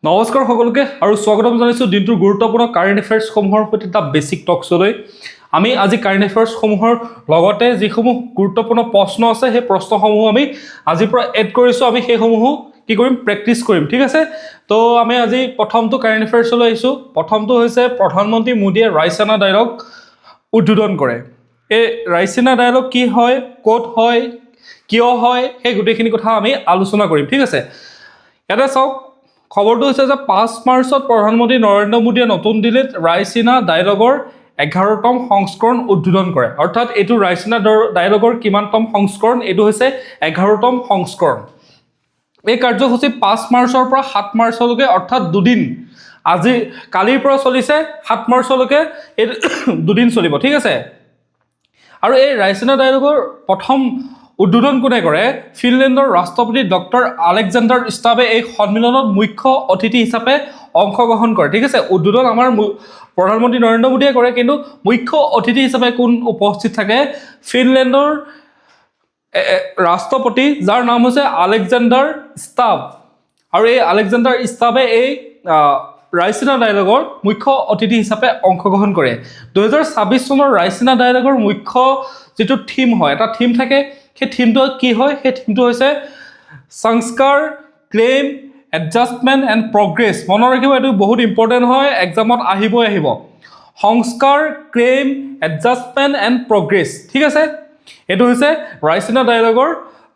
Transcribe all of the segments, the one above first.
নমস্কাৰ সকলোকে আৰু স্বাগতম জনাইছোঁ দিনটোৰ গুৰুত্বপূৰ্ণ কাৰেণ্ট এফেয়াৰ্ছসমূহৰ সৈতে এটা বেছিক টকশ্ব'লৈ। আমি আজি কাৰেণ্ট এফেয়াৰ্ছসমূহৰ লগতে যিসমূহ গুৰুত্বপূৰ্ণ প্ৰশ্ন আছে সেই প্ৰশ্নসমূহ আমি আজিৰ পৰা এড কৰিছোঁ। আমি সেইসমূহো কি কৰিম, প্ৰেক্টিছ কৰিম, ঠিক আছে। তো আমি আজি প্ৰথমটো কাৰেণ্ট এফেয়াৰ্ছলৈ আহিছোঁ। প্ৰথমটো হৈছে প্ৰধানমন্ত্ৰী মোদীয়ে ৰাইচিনা ডায়লগ উদ্বোধন কৰে। এই ৰাইচিনা ডায়লগ কি হয়, ক'ত হয়, কিয় হয়, সেই গোটেইখিনি কথা আমি আলোচনা কৰিম, ঠিক আছে। ইয়াতে চাওক, খবৰটো হৈছে যে 5 মাৰ্চত প্ৰধানমন্ত্ৰী নৰেন্দ্ৰ মোদীয়ে নতুন দিল্লীত ৰাইচিনা ডায়লগৰ 11তম সংস্কৰণ উদ্বোধন কৰে। অৰ্থাৎ এইটো ৰাইচিনা ডায়লগৰ কিমানতম সংস্কৰণ, এইটো হৈছে 11তম সংস্কৰণ। এই কাৰ্যসূচী 5 মাৰ্চৰ পৰা 7 মাৰ্চলৈকে, অৰ্থাৎ দুদিন, আজি কালিৰ পৰা চলিছে 7 মাৰ্চলৈকে এই দুদিন চলিব, ঠিক আছে। আৰু এই ৰাইচিনা ডায়লগৰ প্ৰথম উদ্বোধন কোনে কৰে? ফিনলেণ্ডৰ ৰাষ্ট্ৰপতি ডক্টৰ আলেকজেণ্ডাৰ ষ্টাবে এই সন্মিলনত মুখ্য অতিথি হিচাপে অংশগ্ৰহণ কৰে, ঠিক আছে। উদ্বোধন আমাৰ প্ৰধানমন্ত্ৰী নৰেন্দ্ৰ মোদীয়ে কৰে, কিন্তু মুখ্য অতিথি হিচাপে কোন উপস্থিত থাকে? ফিনলেণ্ডৰ ৰাষ্ট্ৰপতি, যাৰ নাম হৈছে আলেকজেণ্ডাৰ ষ্টাব। আৰু এই আলেকজেণ্ডাৰ ষ্টাবে এই ৰাইচিনা ডায়লগৰ মুখ্য অতিথি হিচাপে অংশগ্ৰহণ কৰে। 2026 চনৰ ৰাইচিনা ডায়লগৰ মুখ্য যিটো থিম হয়, এটা থিম থাকে, সেই থিমটো কি হয়? সেই থিমটো হৈছে সংস্কাৰ, ক্লেইম, এডজাষ্টমেণ্ট এণ্ড প্ৰগ্ৰেছ। মনত ৰাখিব, এইটো বহুত ইম্পৰ্টেণ্ট হয়, এক্সামত আহিব। সংস্কাৰ, ক্লেইম, এডজাষ্টমেণ্ট এণ্ড প্ৰগ্ৰেছ, ঠিক আছে। এইটো হৈছে ৰাইচিনা ডায়লগৰ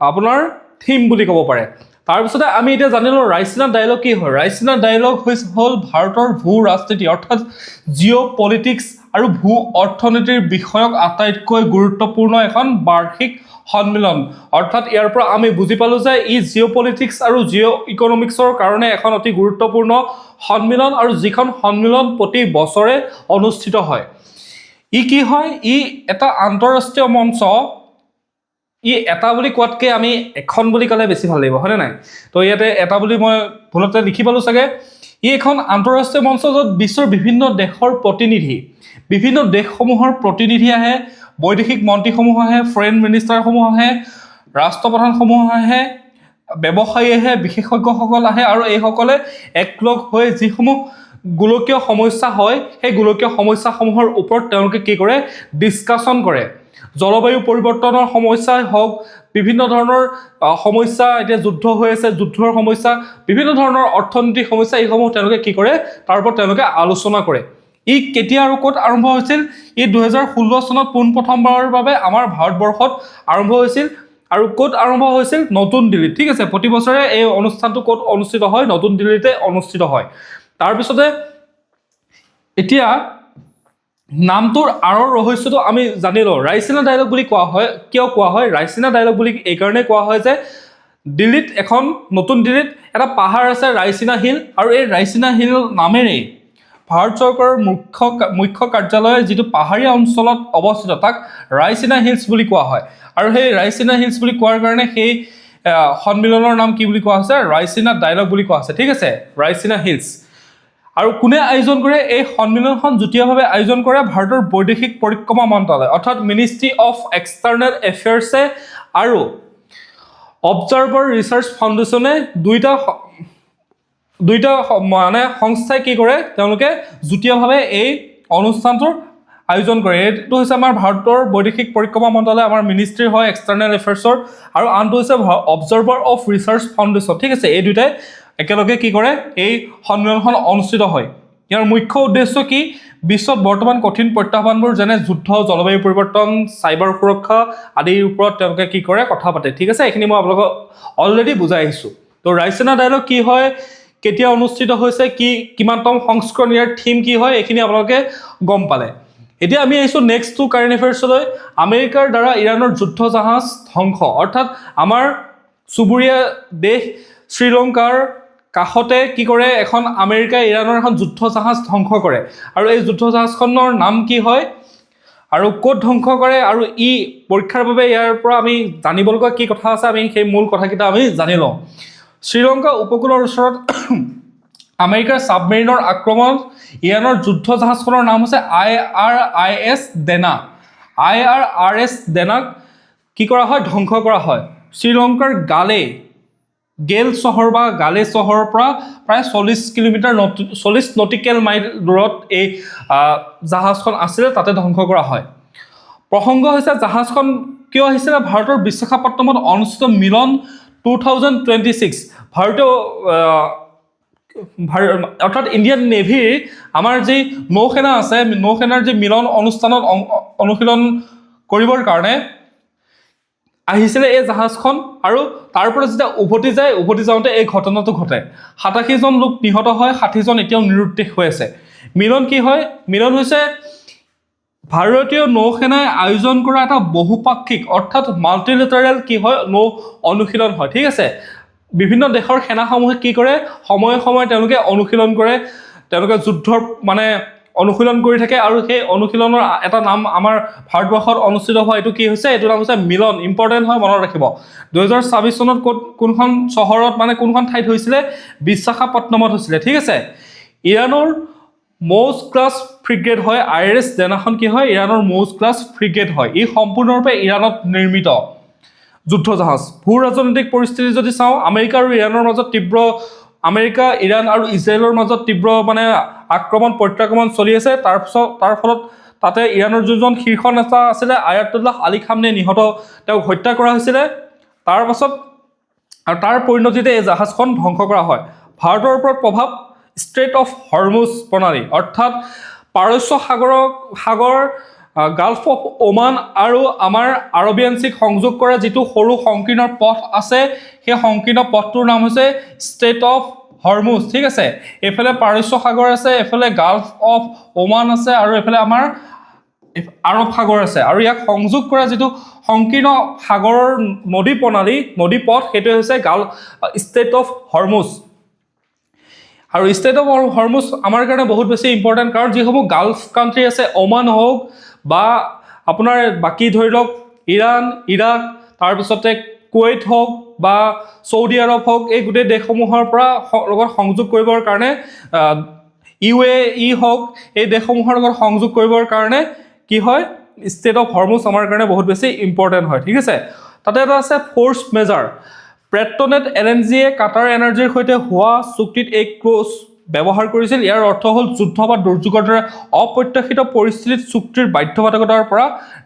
আপোনাৰ থিম বুলি ক'ব পাৰে। তাৰপিছতে আমি এতিয়া জানিলোঁ ৰাইচিনা ডায়লগ কি হয়। ৰাইচিনা ডায়লগ হ'ল ভাৰতৰ ভূ ৰাজনীতি অৰ্থাৎ জিঅ' পলিটিক্স আৰু ভূ অৰ্থনীতিৰ বিষয়ক আটাইতকৈ গুৰুত্বপূৰ্ণ এখন বাৰ্ষিক সন্মিলন। অৰ্থাৎ ইয়াৰ পৰা আমি বুজি পালোঁ যে ই জিঅ' পলিটিক্স আৰু জিঅ' ইকনমিক্সৰ কাৰণে এখন অতি গুৰুত্বপূৰ্ণ সন্মিলন, আৰু যিখন সন্মিলন প্ৰতি বছৰে অনুষ্ঠিত হয়। ই কি হয়? ই এটা আন্তঃৰাষ্ট্ৰীয় মঞ্চ। ই এটা বুলি কোৱাতকৈ আমি এখন বুলি ক'লে বেছি ভাল লাগিব, হয়নে নাই? তো ইয়াতে এটা বুলি মই ভুলতে লিখি পালোঁ চাগে। ই এখন আন্তঃৰাষ্ট্ৰীয় মঞ্চ য'ত বিশ্বৰ বিভিন্ন দেশৰ প্ৰতিনিধি, বিভিন্ন দেশসমূহৰ প্ৰতিনিধি আহে, বৈদেশিক মন্ত্ৰীসমূহ আহে, ফৰেইন মিনিষ্টাৰসমূহ আহে, ৰাষ্ট্ৰপ্ৰধানসমূহ আহে, ব্যৱসায়ী আহে, বিশেষজ্ঞসকল আহে, আৰু এইসকলে একলগ হৈ যিসমূহ গোলকীয় সমস্যা হয় সেই গোলকীয় সমস্যাসমূহৰ ওপৰত তেওঁলোকে কি কৰে? ডিছকাশ্যন কৰে। জলবায়ু পৰিৱৰ্তনৰ সমস্যাই হওক, বিভিন্ন ধৰণৰ সমস্যা, এতিয়া যুদ্ধ হৈ আছে, যুদ্ধৰ সমস্যা, বিভিন্ন ধৰণৰ অৰ্থনৈতিক সমস্যা, এইসমূহ তেওঁলোকে কি কৰে? তাৰ ওপৰত তেওঁলোকে আলোচনা কৰে। ই কেতিয়া আৰু ক'ত আৰম্ভ হৈছিল? ই 2016 চনত পোনপ্ৰথমবাৰৰ বাবে আমাৰ ভাৰতবৰ্ষত আৰম্ভ হৈছিল। আৰু ক'ত আৰম্ভ হৈছিল? নতুন দিল্লীত, ঠিক আছে। প্ৰতি বছৰে এই অনুষ্ঠানটো ক'ত অনুষ্ঠিত হয়? নতুন দিল্লীতে অনুষ্ঠিত হয়। তাৰপিছতে এতিয়া নামটোৰ আঁৰৰ ৰহস্যটো আমি জানি লওঁ। ৰাইচিনা ডায়লগ বুলি কোৱা হয়, কিয় কোৱা হয়? ৰাইচিনা ডায়লগ বুলি এইকাৰণে কোৱা হয় যে দিল্লীত, এখন নতুন দিল্লীত এটা পাহাৰ আছে, ৰাইচিনা হিল, আৰু এই ৰাইচিনা হিল নামেৰেই ভাৰত চৰকাৰৰ মুখ্য কাৰ্যালয় যিটো পাহাৰীয়া অঞ্চলত অৱস্থিত, তাক ৰাইচিনা হিলছ বুলি কোৱা হয়। আৰু সেই ৰাইচিনা হিলছ বুলি কোৱাৰ কাৰণে সেই সন্মিলনৰ নাম কি বুলি কোৱা হৈছে? ৰাইচিনা ডায়লগ বুলি কোৱা হৈছে, ঠিক আছে, ৰাইচিনা হিলছ। আৰু কোনে আয়োজন কৰে? এই সন্মিলনখন যুটীয়াভাৱে আয়োজন কৰে ভাৰতৰ বৈদেশিক পৰিক্ৰমা মন্ত্ৰালয়, অৰ্থাৎ মিনিষ্ট্ৰী অফ এক্সটাৰ্নেল এফেয়াৰ্ছে আৰু অবজাৰ্ভাৰ ৰিচাৰ্চ ফাউণ্ডেশ্যনে দুইটা মানে সংস্থাই কি কৰে? তেওঁলোকে যুটীয়াভাৱে এই অনুষ্ঠানটোৰ আয়োজন কৰে। এইটো হৈছে আমাৰ ভাৰতৰ বৈদেশিক পৰিক্ৰমা মন্ত্ৰালয়, আমাৰ মিনিষ্ট্ৰী হয় এক্সটাৰ্নেল এফেয়াৰ্ছৰ, আৰু আনটো হৈছে অবজাৰ্ভাৰ অফ ৰিচাৰ্চ ফাউণ্ডেশ্যন, ঠিক আছে। এই দুটাই একেলগে কি কৰে? এই সন্মিলনখন অনুষ্ঠিত হয়। ইয়াৰ মুখ্য উদ্দেশ্য কি? বিশ্বত বৰ্তমান কঠিন প্ৰত্যাহ্বানবোৰ যেনে যুদ্ধ, জলবায়ু পৰিৱৰ্তন, চাইবাৰ সুৰক্ষা আদিৰ ওপৰত তেওঁলোকে কি কৰে? কথা পাতে, ঠিক আছে। এইখিনি মই আপোনালোকক অলৰেডি বুজাই আহিছোঁ। তো ৰাইচিনা ডায়লগ কি হয়, কেতিয়া অনুষ্ঠিত হৈছে, কিমানতম সংস্কৰণ, ইয়াৰ থিম কি হয়, এইখিনি আপোনালোকে গম পালে। এতিয়া আমি আহিছোঁ নেক্সট কাৰেণ্ট এফেয়াৰ্ছলৈ। আমেৰিকাৰ দ্বাৰা ইৰাণৰ যুদ্ধ জাহাজ ধ্বংস। অৰ্থাৎ আমাৰ চুবুৰীয়া দেশ শ্ৰীলংকাৰ কাষতে কি কৰে? এখন আমেৰিকাই ইৰাণৰ এখন যুদ্ধ জাহাজ ধ্বংস কৰে। আৰু এই যুদ্ধ জাহাজখনৰ নাম কি হয় আৰু ক'ত ধ্বংস কৰে, আৰু ই পৰীক্ষাৰ বাবে ইয়াৰ পৰা আমি জানিবলগীয়া কি কথা আছে, আমি সেই মূল কথাকেইটা আমি জানি লওঁ। শ্ৰীলংকা উপকূলৰ ওচৰত আমেৰিকাৰ ছাবমেৰিনৰ আক্ৰমণ, ইৰাণৰ যুদ্ধ জাহাজখনৰ নাম হৈছে IRIS ডেনা। IRIS ডেনাক কি কৰা হয়? ধ্বংস কৰা হয়। শ্ৰীলংকাৰ গালে গেল চহৰ বা গালে চহৰৰ পৰা প্ৰায় 40 কিলোমিটাৰ 40 নটিকেল মাইল দূৰত এই জাহাজখন আছিলে, তাতে ধ্বংস কৰা হয়। প্ৰসংগ হৈছে জাহাজখন কিয় আহিছিলে, ভাৰতৰ বিশাখাপট্টনমত অনুষ্ঠিত মিলন 2026 ভাৰতীয় অৰ্থাৎ ইণ্ডিয়ান নেভিৰ আমাৰ যি নৌসেনা আছে, নৌসেনাৰ যি মিলন অনুষ্ঠানত অনুশীলন কৰিবৰ কাৰণে আহিছিলে এই জাহাজখন। আৰু তাৰ পৰা যেতিয়া উভতি যাওঁতে এই ঘটনাটো ঘটে। 87জন লোক নিহত হয়, 60জন এতিয়াও নিৰুদ্দেশ হৈ আছে। মিলন কি হয়? মিলন হৈছে ভাৰতীয় নৌসেনাই আয়োজন কৰা এটা বহুপাক্ষিক অৰ্থাৎ মাল্টিলেটাৰেল কি হয় নৌ অনুশীলন হয়, ঠিক আছে। বিভিন্ন দেশৰ সেনাসমূহে কি কৰে, সময়ে সময়ে তেওঁলোকে অনুশীলন কৰে, তেওঁলোকে যুদ্ধৰ মানে অনুশীলন কৰি থাকে। আৰু সেই অনুশীলনৰ এটা নাম আমাৰ ভাৰতবৰ্ষত অনুষ্ঠিত হোৱা এইটো কি হৈছে, এইটো নাম হৈছে মিলন। ইম্পৰ্টেণ্ট হয়, মনত ৰাখিব। 2026 চনত কোনখন চহৰত মানে কোনখন ঠাইত হৈছিলে, বিশাখাপট্টনমত হৈছিলে, ঠিক আছে। ইৰাণৰ মৌজ ক্লাছ ফ্ৰিগেট হয়, IRS ডেনাখন কি হয়, ইৰাণৰ মৌজ ক্লাছ ফ্ৰিগেট হয়। ই সম্পূৰ্ণৰূপে ইৰাণত নিৰ্মিত যুদ্ধ জাহাজ। ভূ ৰাজনৈতিক পৰিস্থিতি যদি চাওঁ, আমেৰিকা আৰু ইৰাণৰ মাজত আমেৰিকা, ইৰাণ আৰু ইজৰাইলৰ মাজত তীব্ৰ মানে আক্ৰমণ প্ৰত্যাক্ৰমণ চলি আছে। তাৰ ফলত তাতে ইৰাণৰ যোনজন শীৰ্ষ নেতা আছিলে আয়াতুল্লাহ আলী খামনে নিহত, তেওঁক হত্যা কৰা হৈছিলে। তাৰ পাছত আৰু তাৰ পৰিণতিতে এই জাহাজখন ধ্বংস কৰা হয়। ভাৰতৰ ওপৰত প্ৰভাৱ, ষ্ট্ৰেইট অফ হৰমুজ প্ৰণালী অৰ্থাৎ পাৰস্য সাগৰ গাল্ফ অফ ওমান আৰু আমাৰ আৰবিয়ান চিক সংযোগ কৰা যিটো সৰু সংকীৰ্ণ পথ আছে, সেই সংকীৰ্ণ পথটোৰ নাম হৈছে ষ্ট্ৰেইট অফ হৰমুজ, ঠিক আছে। এইফালে পাৰস্য সাগৰ আছে, এইফালে গাল্ফ অফ ওমান আছে, আৰু এইফালে আমাৰ আৰৱ সাগৰ আছে। আৰু ইয়াক সংযোগ কৰা যিটো সংকীৰ্ণ সাগৰৰ নদী প্ৰণালী, নদী পথ, সেইটোৱে হৈছে ষ্ট্ৰেইট অফ হৰমুজ। আৰু ষ্ট্ৰেইট অফ হৰমুজ আমাৰ কাৰণে বহুত বেছি ইম্পৰ্টেণ্ট, কাৰণ যিসমূহ গাল্ফ কাণ্ট্ৰি আছে, ওমান হওক বা আপোনাৰ বাকী ধৰি লওক ইৰাণ, ইৰাক, তাৰপিছতে কুৱেইট হওক বা চৌদি আৰৱ হওক, এই গোটেই দেশসমূহৰ পৰা লগত সংযোগ কৰিবৰ কাৰণে UAE হওক, এই দেশসমূহৰ লগত সংযোগ কৰিবৰ কাৰণে কি হয়, ষ্ট্ৰেইট অফ হৰমুজ আমাৰ কাৰণে বহুত বেছি ইম্পৰ্টেণ্ট হয়, ঠিক আছে। তাতে এটা আছে ফ'ৰ্চ মেজাৰ। পেট্ৰনেট LNGয়ে কাটাৰ এনাৰ্জিৰ সৈতে হোৱা চুক্তিত এই ক্লজ ব্যৱহাৰ কৰিছিল। ইয়াৰ অৰ্থ হ'ল যুদ্ধ বা দুৰ্যোগৰ দৰে অপ্ৰত্যাশিত পৰিস্থিতিত চুক্তিৰ বাধ্যবাধকতাৰ পৰা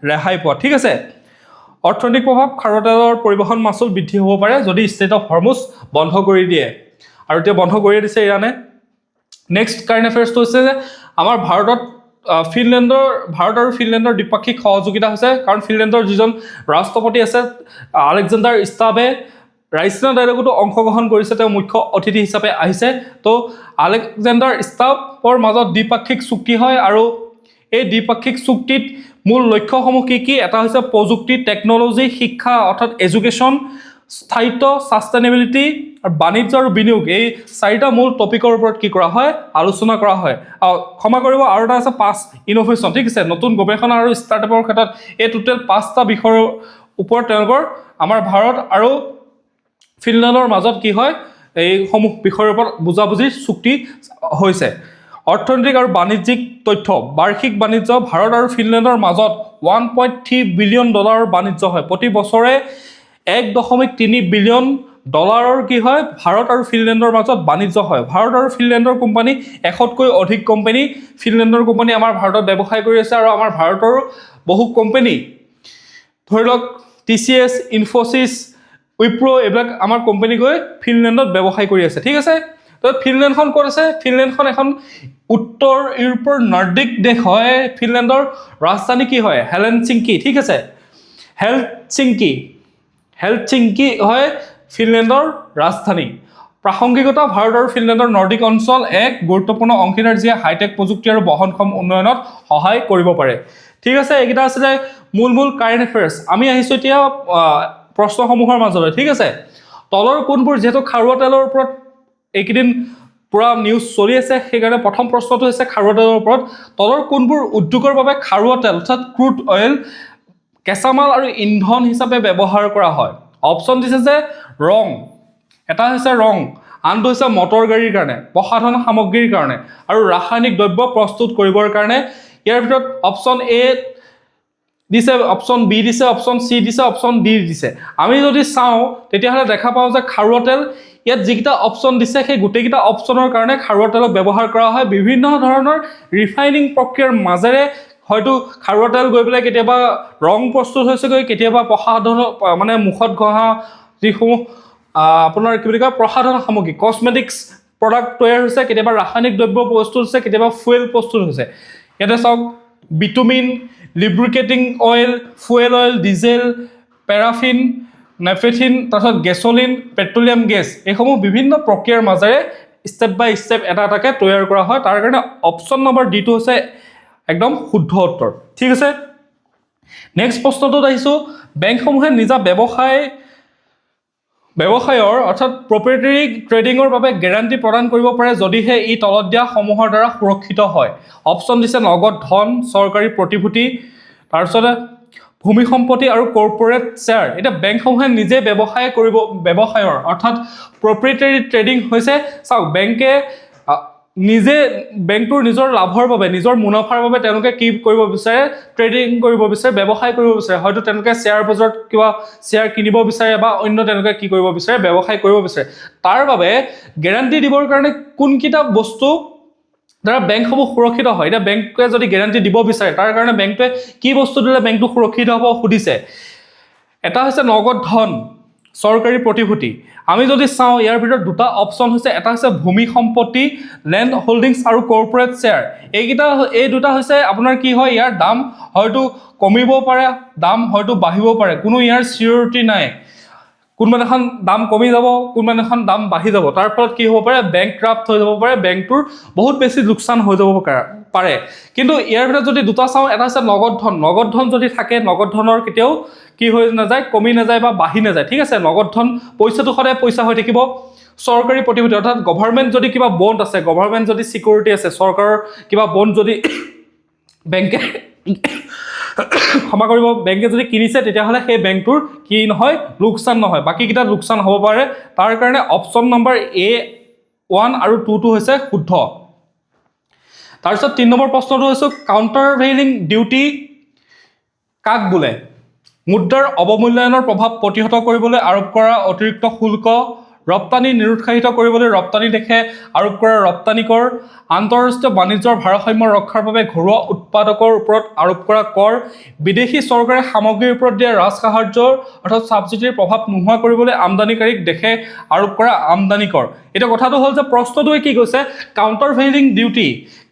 ৰেহাই পোৱা, ঠিক আছে। অৰ্থনৈতিক প্ৰভাৱ, খাৰুৱা তেলৰ পৰিবহণ মাচুল বৃদ্ধি হ'ব পাৰে যদি ষ্ট্ৰেইট অফ হৰমুজ বন্ধ কৰি দিয়ে, আৰু এতিয়া বন্ধ কৰিয়ে দিছে ইৰাণে। নেক্সট কাৰেণ্ট এফেয়াৰ্ছটো হৈছে যে আমাৰ ভাৰত আৰু ফিনলেণ্ডৰ দ্বিপাক্ষিক সহযোগিতা হৈছে, কাৰণ ফিনলেণ্ডৰ যিজন ৰাষ্ট্ৰপতি আছে আলেকজেণ্ডাৰ ষ্টাবে ৰাইচিনা ডায়লগতো অংশগ্ৰহণ কৰিছে, তেওঁ মুখ্য অতিথি হিচাপে আহিছে। তো আলেকজেণ্ডাৰ ষ্টাবৰ মাজত দ্বিপাক্ষিক চুক্তি হয়, আৰু এই দ্বিপাক্ষিক চুক্তিত মূল লক্ষ্যসমূহ কি? এটা হৈছে প্ৰযুক্তি, টেকন'লজি, শিক্ষা অৰ্থাৎ এডুকেশ্যন, স্থায়িত্ব, ছাষ্টেইনেবিলিটি, আৰু বাণিজ্য আৰু বিনিয়োগ। এই 4টা মূল টপিকৰ ওপৰত কি কৰা হয়, আলোচনা কৰা হয়। ক্ষমা কৰিব, আৰু এটা আছে 5 ইন'ভেশ্যন, ঠিক আছে, নতুন গৱেষণা আৰু ষ্টাৰ্টআপৰ ক্ষেত্ৰত। এই টোটেল 5টা বিষয়ৰ ওপৰত তেওঁলোকৰ আমাৰ ভাৰত আৰু ফিনলেণ্ডৰ মাজত কি হয়, এইসমূহ বিষয়ৰ ওপৰত বুজাবুজিৰ চুক্তি হৈছে। অৰ্থনৈতিক আৰু বাণিজ্যিক তথ্য, বাৰ্ষিক বাণিজ্য ভাৰত আৰু ফিনলেণ্ডৰ মাজত $1.3 বিলিয়ন বাণিজ্য হয়। প্ৰতি বছৰে $1.3 বিলিয়ন কি হয়, ভাৰত আৰু ফিনলেণ্ডৰ মাজত বাণিজ্য হয়। ভাৰত আৰু ফিনলেণ্ডৰ কোম্পানী 100তকৈ অধিক কোম্পানী ফিনলেণ্ডৰ কোম্পানী আমাৰ ভাৰতত ব্যৱসায় কৰি আছে, আৰু আমাৰ ভাৰতৰ বহু কোম্পানী ধৰি লওক TCS, ইনফোচিছ, উইপ্ৰো, এইবিলাক আমাৰ কোম্পানী গৈ ফিনলেণ্ডত ব্যৱসায় কৰি আছে, ঠিক আছে। তো ফিনলেণ্ডখন ক'ত আছে? ফিনলেণ্ডখন এখন উত্তৰ ইউৰোপৰ নৰ্ডিক দেশ হয়। ফিনলেণ্ডৰ ৰাজধানী কি হয়? হেলচিংকি, ঠিক আছে। হেলচিংকি হয় ফিনলেণ্ডৰ ৰাজধানী। প্ৰাসংগিকতা, ভাৰত আৰু ফিনলেণ্ডৰ নৰ্ডিক অঞ্চল এক গুৰুত্বপূৰ্ণ অংশীদাৰ যিয়ে হাইটেক প্ৰযুক্তি আৰু বহনক্ষম উন্নয়নত সহায় কৰিব পাৰে, ঠিক আছে। এইকেইটা আছিলে মূল কাৰেণ্ট এফেয়াৰ্ছ। আমি আহিছোঁ এতিয়া প্ৰশ্নসমূহৰ মাজলৈ, ঠিক আছে। তলৰ কোনবোৰ, যিহেতু খাৰুৱা তেলৰ ওপৰত এইকেইদিন পুৰা নিউজ চলি আছে, সেইকাৰণে প্ৰথম প্ৰশ্নটো হৈছে খাৰুৱা তেলৰ ওপৰত। তলৰ কোনবোৰ উদ্যোগৰ বাবে খাৰুৱা তেল অৰ্থাৎ ক্ৰুড অইল কেঁচামাল আৰু ইন্ধন হিচাপে ব্যৱহাৰ কৰা হয়? অপশ্যন দিছে যে ৰং, এটা হৈছে ৰং, আনটো হৈছে মটৰ গাড়ীৰ কাৰণে, প্ৰসাধন সামগ্ৰীৰ কাৰণে, আৰু ৰাসায়নিক দ্ৰব্য প্ৰস্তুত কৰিবৰ কাৰণে। ইয়াৰ ভিতৰত অপশ্যন এ দিছে, অপশ্যন বি দিছে, অপশ্যন চি দিছে, অপশ্যন ডি দিছে। আমি যদি চাওঁ তেতিয়াহ'লে দেখা পাওঁ যে খাৰুৱা তেল ইয়াত যিকেইটা অপশ্যন দিছে সেই গোটেইকেইটা অপশ্যনৰ কাৰণে খাৰুৱা তেলক ব্যৱহাৰ কৰা হয়। বিভিন্ন ধৰণৰ ৰিফাইনিং প্ৰক্ৰিয়াৰ মাজেৰে হয়তো খাৰুৱা তেল গৈ পেলাই কেতিয়াবা ৰং প্ৰস্তুত হৈছেগৈ, কেতিয়াবা প্ৰসাধন মানে মুখত ঘঁহা যিসমূহ আপোনাৰ কি বুলি কয় প্ৰসাধন সামগ্ৰী কছমেটিক্স প্ৰডাক্ট তৈয়াৰ হৈছে, কেতিয়াবা ৰাসায়নিক দ্ৰব্য প্ৰস্তুত হৈছে, কেতিয়াবা ফুৱেল প্ৰস্তুত হৈছে। ইয়াতে চাওক bitumen, lubricating oil, fuel oil, diesel, paraffin, naphthene, তাৰপিছত গেছলিন, পেট্ৰলিয়াম গেছ, এইসমূহ বিভিন্ন প্ৰক্ৰিয়াৰ মাজেৰে ষ্টেপ বাই ষ্টেপ এটা এটাকৈ তৈয়াৰ কৰা হয়। তাৰ কাৰণে অপশ্যন নম্বৰ ডিটো হৈছে একদম শুদ্ধ উত্তৰ। ঠিক আছে, নেক্সট প্ৰশ্নটোত আহিছোঁ। বেংকসমূহে নিজা ব্যৱসায়ৰ অৰ্থাৎ প্ৰপ্ৰিয়েটৰী ট্ৰেডিঙৰ বাবে গেৰাণ্টি প্ৰদান কৰিব পাৰে যদিহে ই তলত দিয়া সমূহৰ দ্বাৰা সুৰক্ষিত হয়। অপশ্যন দিছে নগদ ধন, চৰকাৰী প্ৰতিভূতি, তাৰপিছতে ভূমি সম্পত্তি আৰু কৰ্পৰেট শ্বেয়াৰ। এতিয়া বেংকসমূহে নিজে ব্যৱসায়ৰ অৰ্থাৎ প্ৰপ্ৰিয়েটৰী ট্ৰেডিং হৈছে, চাওক বেংকে নিজে বেংকটোৰ নিজৰ লাভৰ বাবে, নিজৰ মুনাফাৰ বাবে তেওঁলোকে কি কৰিব বিচাৰে, ট্ৰেডিং কৰিব বিচাৰে, ব্যৱসায় কৰিব বিচাৰে। হয়তো তেওঁলোকে শ্বেয়াৰ বজাৰত কিবা শ্বেয়াৰ কিনিব বিচাৰে বা অন্য তেওঁলোকে কি কৰিব বিচাৰে, ব্যৱসায় কৰিব বিচাৰে। তাৰ বাবে গেৰাণ্টি দিবৰ কাৰণে কোনকেইটা বস্তু দ্বাৰা বেংকসমূহ সুৰক্ষিত হয়। এতিয়া বেংকে যদি গেৰাণ্টি দিব বিচাৰে তাৰ কাৰণে বেংকটোৱে কি বস্তু দিলে বেংকটো সুৰক্ষিত হ'ব সুধিছে। এটা হৈছে নগদ ধন, চৰকাৰী প্ৰতিভূতি। আমি যদি চাওঁ ইয়াৰ ভিতৰত দুটা অপশ্যন হৈছে, এটা হৈছে ভূমি সম্পত্তি, লেণ্ড হোল্ডিংছ আৰু কৰ্পৰেট শ্বেয়াৰ। এই দুটা হৈছে আপোনাৰ কি হয়, ইয়াৰ দাম হয়তো কমিব পাৰে, দাম হয়তো বাঢ়িব পাৰে, কোনো ইয়াৰ চিয়ৰিটি নাই। কোনোবা এখন দাম কমি যাব, কোনোবা এখন দাম বাঢ়ি যাব। তাৰ ফলত কি হ'ব পাৰে, বেংক ক্ৰাপ্ট হৈ যাব পাৰে, বেংকটোৰ বহুত বেছি লোকচান হৈ যাব পাৰে। কিন্তু ইয়াৰ ভিতৰত যদি দুটা চাওঁ, এটা হৈছে নগদ ধন। নগদ ধন যদি থাকে, নগদ ধনৰ কেতিয়াও কি হৈ নাযায়, কমি নাযায় বা বাঢ়ি নাযায়। ঠিক আছে, নগদ ধন পইচাটো সদায় পইচা হৈ থাকিব। চৰকাৰী প্ৰতিভূতি অৰ্থাৎ গভৰ্ণমেণ্ট যদি কিবা বণ্ড আছে, গভৰ্ণমেণ্ট যদি চিকিউৰিটি আছে, চৰকাৰৰ কিবা বণ্ড যদি বেংকে ক্ষমা কৰিব, বেংকে যদি কিনিছে তেতিয়াহ'লে সেই বেংকটোৰ কি নহয়, লোকচান নহয়, বাকীকেইটা লোকচান হ'ব পাৰে। তাৰ কাৰণে অপশ্যন নম্বৰ A1 আৰু 2টো হৈছে শুদ্ধ। তাৰপিছত 3 নম্বৰ প্ৰশ্নটো হৈছে কাউণ্টাৰভেইলিং ডিউটি কাক বোলে? মুদ্ৰাৰ অৱমূল্যায়নৰ প্ৰভাৱ প্ৰতিহত কৰিবলৈ আৰোপ কৰা অতিৰিক্ত শুল্ক, ৰপ্তানি নিৰুৎসাহিত কৰিবলৈ ৰপ্তানি দেশে আৰোপ কৰা ৰপ্তানি কৰ, আন্তঃৰাষ্ট্ৰীয় বাণিজ্যৰ ভাৰসাম্য ৰক্ষাৰ বাবে ঘৰুৱা উৎপাদকৰ ওপৰত আৰোপ কৰা কৰ, বিদেশী চৰকাৰে সামগ্ৰীৰ ওপৰত দিয়া ৰাজসাহাৰ্যৰ অৰ্থাৎ ছাবচিডিৰ প্ৰভাৱ নোহোৱা কৰিবলৈ আমদানিকাৰীক দেশে আৰোপ কৰা আমদানি কৰ। এতিয়া কথাটো হ'ল যে প্ৰশ্নটোৱে কি কৈছে, কাউণ্টাৰভেইলিং ডিউটি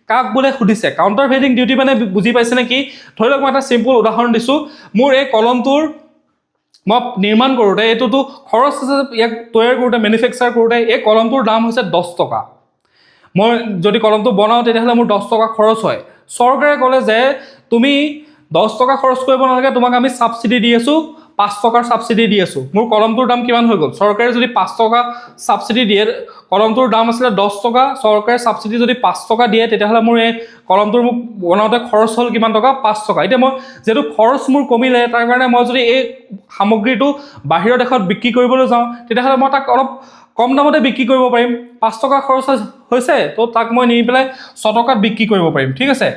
কাক বোলে সুধিছে। কাউণ্টাৰভেইলিং ডিউটি মানে বুজি পাইছে নেকি? ধৰি লওক মই এটা চিম্পল উদাহৰণ দিছোঁ। মোৰ এই কলমটোৰ মই নিৰ্মাণ কৰোঁতে, এইটোতো খৰচ আছে, ইয়াক তৈয়াৰ কৰোঁতে, মেনুফেকচাৰ কৰোঁতে এই কলমটোৰ দাম হৈছে 10 টকা। মই যদি কলমটো বনাওঁ তেতিয়াহ'লে মোৰ 10 টকা খৰচ হয়। চৰকাৰে ক'লে যে তুমি 10 টকা খৰচ কৰিব নালাগে, তোমাক আমি ছাবচিডি দি আছোঁ, 5 টকাৰ ছাবচিডি দি আছোঁ। মোৰ কলমটোৰ দাম কিমান হৈ গ'ল? চৰকাৰে যদি 5 টকা ছাবচিডি দিয়ে, কলমটোৰ দাম আছিলে 10 টকা, চৰকাৰে ছাবচিডি যদি 5 টকা দিয়ে তেতিয়াহ'লে মোৰ এই কলমটোৰ মোক বনাওঁতে খৰচ হ'ল কিমান টকা? 5 টকা। এতিয়া মই যিহেতু খৰচ মোৰ কমিলে, তাৰ কাৰণে মই যদি এই সামগ্ৰীটো বাহিৰৰ দেশত বিক্ৰী কৰিবলৈ যাওঁ তেতিয়াহ'লে মই তাক অলপ কম দামতে বিক্ৰী কৰিব পাৰিম। 5 টকা খৰচ হৈছে, তো তাক মই নি পেলাই 6 টকাত বিক্ৰী কৰিব পাৰিম। ঠিক আছে,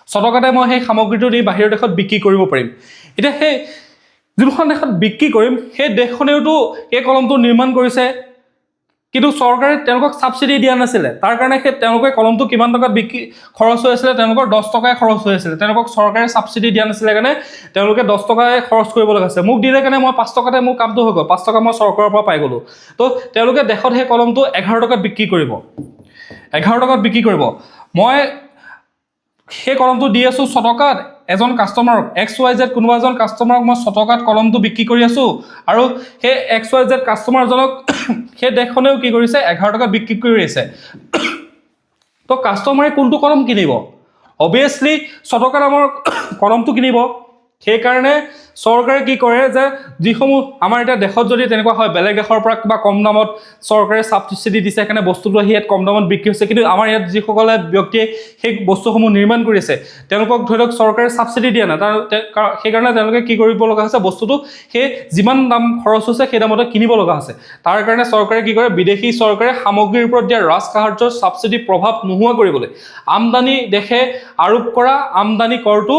6 টকাতে মই সেই সামগ্ৰীটো নি বাহিৰৰ দেশত বিক্ৰী কৰিব পাৰিম। এতিয়া সেই যোনখন দেশত বিক্ৰী কৰিম সেই দেশখনেওতো এই কলমটো নিৰ্মাণ কৰিছে, কিন্তু চৰকাৰে তেওঁলোকক ছাবচিডি দিয়া নাছিলে। তাৰ কাৰণে তেওঁলোকে কলমটো কিমান টকাত বিক্ৰী খৰচ হৈ আছিলে, তেওঁলোকৰ 10 টকাই খৰচ হৈ আছিলে। তেওঁলোকক চৰকাৰে ছাবচিডি দিয়া নাছিলে কাৰণে তেওঁলোকে 10 টকাই খৰচ কৰিব লগা আছে। মোক দিলে কাৰণে মই 5 টকাতে মোৰ কামটো হৈ গ'ল, 5 টকা মই চৰকাৰৰ পৰা পাই গ'লোঁ। তো তেওঁলোকে দেশত সেই কলমটো 11 টকাত বিক্ৰী কৰিব, 11 টকাত বিক্ৰী কৰিব। মই সেই কলমটো দি আছোঁ 6 টকাত, এজন কাষ্টমাৰক XYZ কোনোবা এজন কাষ্টমাৰক মই 6 টকাত কলমটো বিক্ৰী কৰি আছোঁ, আৰু সেই XYZ কাষ্টমাৰজনক সেই দেশখনেও কি কৰিছে, 11 টকাত বিক্ৰী কৰি আছে। তো কাষ্টমাৰে কোনটো কলম কিনিব? অবভিয়াছলি 6 টকা দামৰ কলমটো কিনিব। সেইকাৰণে চৰকাৰে কি কৰে যে যিসমূহ আমাৰ এতিয়া দেশত যদি তেনেকুৱা হয়, বেলেগ দেশৰ পৰা কিবা কম দামত চৰকাৰে ছাবচিডি দিছে, সেইকাৰণে বস্তুটো আহি ইয়াত কম দামত বিক্ৰী হৈছে, কিন্তু আমাৰ ইয়াত যিসকলে ব্যক্তিয়ে সেই বস্তুসমূহ নিৰ্মাণ কৰিছে তেওঁলোকক ধৰি লওক চৰকাৰে ছাবচিডি দিয়া নাই, সেইকাৰণে তেওঁলোকে কি কৰিব লগা হৈছে, বস্তুটো সেই যিমান দাম খৰচ হৈছে সেই দামতে কিনিব লগা হৈছে। তাৰ কাৰণে চৰকাৰে কি কৰে, বিদেশী চৰকাৰে সামগ্ৰীৰ ওপৰত দিয়া ৰাজসাহাৰ্যৰ ছাবচিডি প্ৰভাৱ নোহোৱা কৰিবলৈ আমদানি দেশে আৰোপ কৰা আমদানি কৰটো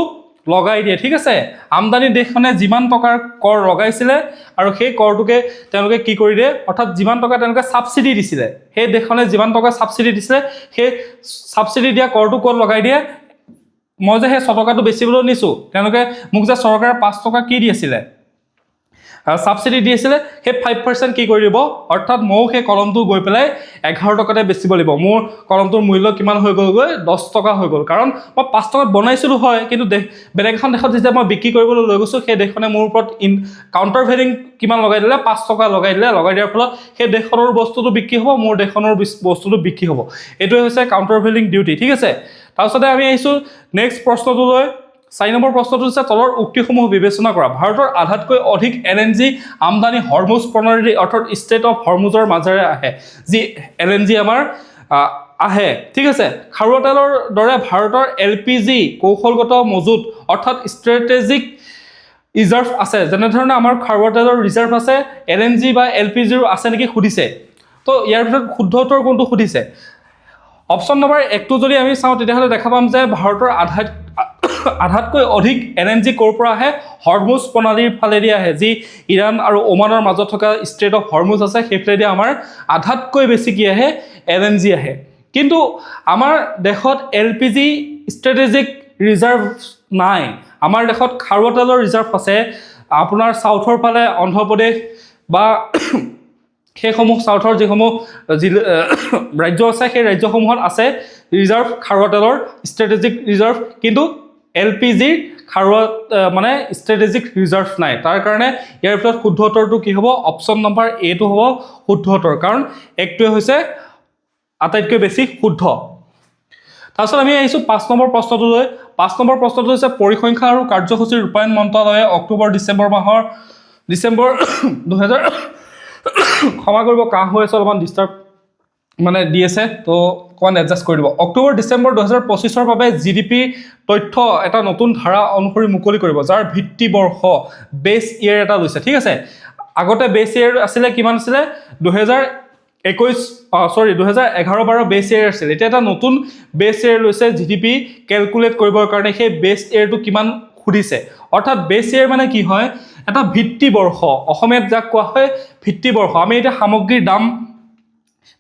লগাই দিয়ে ঠিক আছে আমদানি দেশখনে যিমান টকাৰ কৰ লগাইছিলে আৰু সেই কৰটোকে তেওঁলোকে কি কৰি দিয়ে অৰ্থাৎ যিমান টকা তেওঁলোকে সাবসিডি দিছিলে সেই দেশখনে যিমান টকা সাবসিডি দিছিলে সেই সাবসিডি দিয়া কৰটো ক'ত লগাই দিয়ে মই যে সেই 6 টকাটো বেচিবলৈ নিছো তেওঁলোকে মোক যে চৰকাৰে 5 টকা কি দি আছিল সাবসিডি দি আছিল সেই 5% কি কৰি দিব অৰ্থাৎ মই সেই কলমটো গৈ পেলাই 11 টকাতে বেচিব লাগিব মোৰ কলমটোৰ মূল্য কিমান হৈ গ'ল গৈ 10 টকা হৈ গ'ল কাৰণ মই 5 টকাত বনাইছিলো হয় কিন্তু বেলেগ এখন দেশত যেতিয়া মই বিক্ৰী কৰিবলৈ লৈ গৈছো সেই দেশখনে মোৰ ওপৰত কাউন্টাৰ ভেলিং কিমান লগাই দিলে 5 টকা লগাই দিয়াৰ ফলত সেই দেশখনৰ বস্তুটো বিক্ৰী হ'ব মোৰ দেশখনৰ বস্তুটো বিক্ৰী হ'ব এইটোৱে হৈছে কাউন্টাৰ ভেলিং ডিউটি ঠিক আছে তাৰপিছতে আমি আহিছো নেক্সট প্ৰশ্নটোলৈ 4 নম্বৰ প্ৰশ্নটো হৈছে তলৰ উক্তিসমূহ বিবেচনা কৰা ভাৰতৰ আধাতকৈ অধিক এলএনজি আমদানি হৰমুজ প্ৰণালী অৰ্থাৎ ষ্টেট অফ হৰমুজৰ মাজেৰে আহে যি এলএনজি আমাৰ আহে ঠিক আছে খাৰুৱা তেলৰ দৰে ভাৰতৰ এলপিজি কৌশলগত মজুত অৰ্থাৎ ষ্ট্ৰেটেজিক ৰিজাৰ্ভ আছে যেনে ধৰণে আমাৰ খাৰুৱা তেলৰ ৰিজাৰ্ভ আছে এলএনজি বা এলপিজিৰ আছে নেকি সুধিছে তো ইয়াৰ ভিতৰত শুদ্ধ উত্তৰ কোনটো সুধিছে অপচন নম্বৰ 1 টো যদি আমি চাওঁ তেতিয়াহ'লে দেখা পাম যে ভাৰতৰ আধাতকৈ অধিক এলএনজি ক'ৰ পৰা আহে হৰমুজ প্ৰণালীৰ ফালেদি আহে যি ইৰাণ আৰু ওমানৰ মাজত থকা ষ্ট্ৰেট অফ হৰমুজ আছে সেইফালেদি আমাৰ আধাতকৈ বেছি কি আহে এলএনজি আহে কিন্তু আমাৰ দেশত এলপিজি ষ্ট্ৰেটেজিক ৰিজাৰ্ভ নাই আমাৰ দেশত খাৰুৱা তেলৰ ৰিজাৰ্ভ আছে আপোনাৰ সাউথৰ ফালে অন্ধ্ৰপ্ৰদেশ বা সেইসমূহ সাউথৰ যিসমূহ ৰাজ্য আছে সেই ৰাজ্যসমূহত আছে ৰিজাৰ্ভ খাৰুৱা তেলৰ ষ্ট্ৰেটেজিক ৰিজাৰ্ভ কিন্তু এলপিজি খাৰুৱা মানে ষ্ট্ৰেটেজিক ৰিজাৰ্ভ নাই তাৰ কাৰণে ইয়াৰ ভিতৰত শুদ্ধ উত্তৰটো কি হ'ব অপচন নম্বৰ এ টো হ'ব শুদ্ধ উত্তৰ কাৰণ একটোৱে হৈছে আটাইতকৈ বেছি শুদ্ধ তাৰপিছত আমি আহিছো 5 নম্বৰ প্ৰশ্নটোলৈ 5 নম্বৰ প্ৰশ্নটো হৈছে পৰিসংখ্যা আৰু কাৰ্যসূচী ৰূপায়ণ মন্ত্ৰালয়ে অক্টোবৰ ডিচেম্বৰ 2000 ক্ষমা কৰিব কাহ হৈ আছে অলপমান ডিস্টাৰ্ব মানে দি আছে তো কোন এডজাস্ট কৰি দিব অক্টোবৰ ডিচেম্বৰ 2025 ৰ বাবে জিডিপি তথ্য এটা নতুন ধাৰা অনুসৰি মুকলি কৰিব যাৰ ভিত্তি বৰ্ষ বেছ ইয়াৰ এটা লৈছে ঠিক আছে আগতে বেছ ইয়াৰ আছিল কিমান আছিল 2011-12 বেছ ইয়াৰ আছিল এটা এটা নতুন বেছ ইয়াৰ লৈছে জিডিপি ক্যালকুলেট কৰিবৰ কাৰণে সেই বেছ ইয়াৰটো কিমান খুদিছে অৰ্থাৎ বেছ ইয়াৰ মানে কি হয় এটা ভিত্তি বৰ্ষ অসমীয়াত যাক কোৱা হয় ভিত্তি বৰ্ষ আমি এটা সামগ্ৰীৰ দাম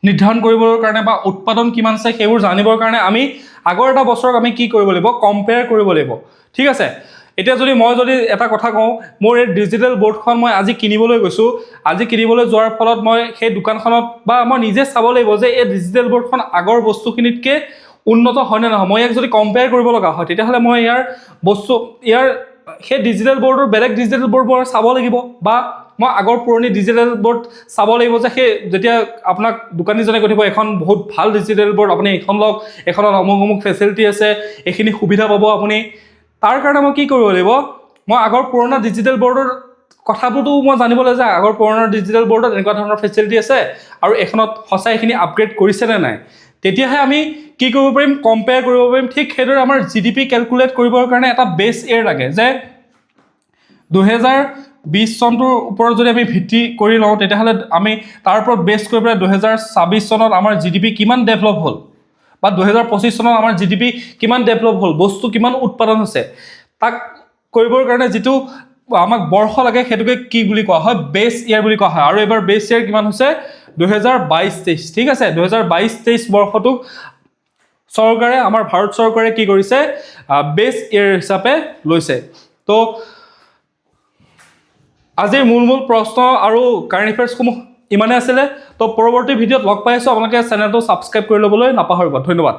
নিৰ্ধাৰণ কৰিবৰ কাৰণে বা উৎপাদন কিমান আছে সেইবোৰ জানিবৰ কাৰণে আমি আগৰ এটা বছৰক আমি কি কৰিব লাগিব কম্পেয়াৰ কৰিব লাগিব ঠিক আছে এতিয়া যদি মই এটা কথা কওঁ মোৰ এই ডিজিটেল বোৰ্ডখন মই আজি কিনিবলৈ গৈছো আজি কিনিবলৈ যোৱাৰ ফলত মই সেই দোকানখনত বা মই নিজে চাব লাগিব যে এই ডিজিটেল বোৰ্ডখন আগৰ বস্তুখিনিতকে উন্নত হয় নে নহয় মই ইয়াক যদি কম্পেয়াৰ কৰিব লগা হয় তেতিয়াহ'লে মই ইয়াৰ সেই ডিজিটেল বোৰ্ডৰ বেলেগ ডিজিটেল বোৰ্ডবোৰ চাব লাগিব বা মই আগৰ পুৰণি ডিজিটেল বোৰ্ড চাব লাগিব যে সেই যেতিয়া আপোনাক দোকানীজনে কৈ দিব এখন বহুত ভাল ডিজিটেল বোৰ্ড আপুনি এখন লওক এখনত অমুক ফেচিলিটি আছে এইখিনি সুবিধা পাব আপুনি তাৰ কাৰণে মই কি কৰিব লাগিব মই আগৰ পুৰণা ডিজিটেল বোৰ্ডৰ কথাবোৰটো মই জানিবলৈ যে আগৰ পুৰণা ডিজিটেল বোৰ্ডত এনেকুৱা ধৰণৰ ফেচিলিটি আছে আৰু এখনত সঁচাই এইখিনি আপগ্ৰেড কৰিছে নে নাই তেতিয়াহে আমি কি কৰিব পাৰিম কম্পেয়াৰ কৰিব পাৰিম ঠিক সেইদৰে আমাৰ জিডিপি ক্যালকুলেট কৰিবৰ কাৰণে এটা বেছ ইয়াৰ লাগে যে 2020 চনটোৰ ওপৰত যদি আমি ভিত্তি কৰি লওঁ তেতিয়াহ'লে আমি তাৰ ওপৰত বেছ কৰি পেলাই 2026 চনত আমাৰ জিডিপি কিমান ডেভেলপ হ'ল বা 2025 চনত আমাৰ জিডিপি কিমান ডেভেলপ হ'ল বস্তু কিমান উৎপাদন হৈছে তাক কৰিবৰ কাৰণে যেটো আমাক বৰ্ষ লাগে হেতুকে কি বুলি কোৱা হয় বেছ ইয়াৰ বুলি কোৱা হয় আৰু এবাৰ বেছ ইয়াৰ কিমান হৈছে 2022-23 ঠিক আছে 2022-23 বৰ্ষটোক চৰকাৰে আমাৰ ভাৰত চৰকাৰে কি কৰিছে বেছ ইয়াৰ হিচাপে লৈছে তো আজিৰ মূল প্ৰশ্ন আৰু কাৰেণ্ট এফেয়াৰ্ছসমূহ ইমানে আছিলে তো পৰৱৰ্তী ভিডিঅ'ত লগ পাইছো আপোনালোকে চেনেলটো সাবস্ক্ৰাইব কৰি ল'বলৈ নাপাহৰিব ধন্যবাদ